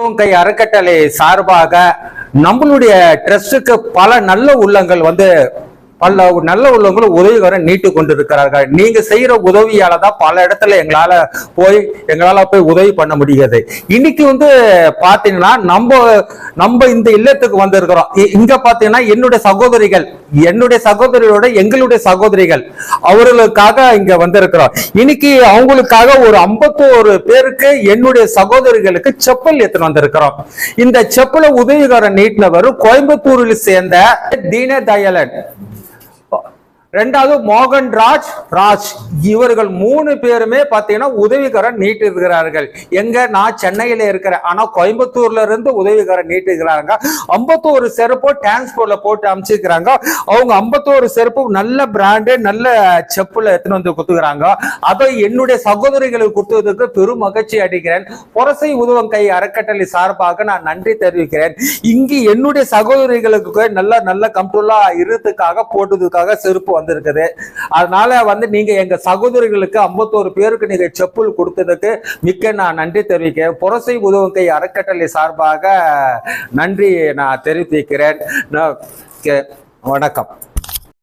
உதவும் கை அறக்கட்டளை சார்பாக நம்மளுடைய ட்ரஸ்டுக்கு பல நல்ல உள்ளங்கள் பல நல்ல உள்ளவங்களும் உதவிகரம் நீட்டு கொண்டிருக்கிறார்கள். நீங்க செய்யற உதவியால தான் பல இடத்துல எங்களால போய் உதவி பண்ண முடியாது. இன்னைக்கு பாத்தீங்கன்னா நம்ம இந்த இல்லத்துக்கு வந்திருக்கிறோம். இங்க பாத்தீங்கன்னா என்னுடைய சகோதரிகளோட எங்களுடைய சகோதரிகள் அவர்களுக்காக இங்க வந்திருக்கிறோம். இன்னைக்கு அவங்களுக்காக ஒரு 51 பேருக்கு என்னுடைய சகோதரிகளுக்கு செப்பல் எடுத்துட்டு வந்திருக்கிறோம். இந்த செப்பலை உதவிகரம் நீட்டினவர் கோயம்புத்தூரில் சேர்ந்த தீனதயாளன், ரெண்டாவது மோகன் ராஜ் இவர்கள் 3 பேருமே பாத்தீங்கன்னா உதவிகரம் நீட்டிருக்கிறார்கள். நான் சென்னையில இருக்கிறேன், ஆனா கோயம்புத்தூர்ல இருந்து உதவிகரம் நீட்டுகிறாங்க. 51 செருப்பு டிரான்ஸ்போர்ட்ல போட்டு அமைச்சிருக்கிறாங்க. அவங்க 51 செருப்பு நல்ல பிராண்டு நல்ல செப்புல எடுத்துன்னு வந்து கொடுத்துக்கிறாங்க. அதை என்னுடைய சகோதரிகளுக்கு கொடுத்ததுக்கு பெரும் மகிழ்ச்சி அடைகிறேன். புரசை உதவும் கை அறக்கட்டளை சார்பாக நான் நன்றி தெரிவிக்கிறேன். இங்கு என்னுடைய சகோதரிகளுக்கு நல்ல கம்ஃபர்டபுளா இருந்ததுக்காக போட்டதுக்காக செருப்பு வந்திருக்குது. அதனால நீங்க எங்க சகோதரிகளுக்கு 51 பேருக்கு நீங்க செப்பல் கொடுத்ததுக்கு மிக்க நான் நன்றி தெரிவிக்கிறேன். புரசை உதவும் கை அறக்கட்டளை சார்பாக நன்றி நான் தெரிவிக்கிறேன். வணக்கம்.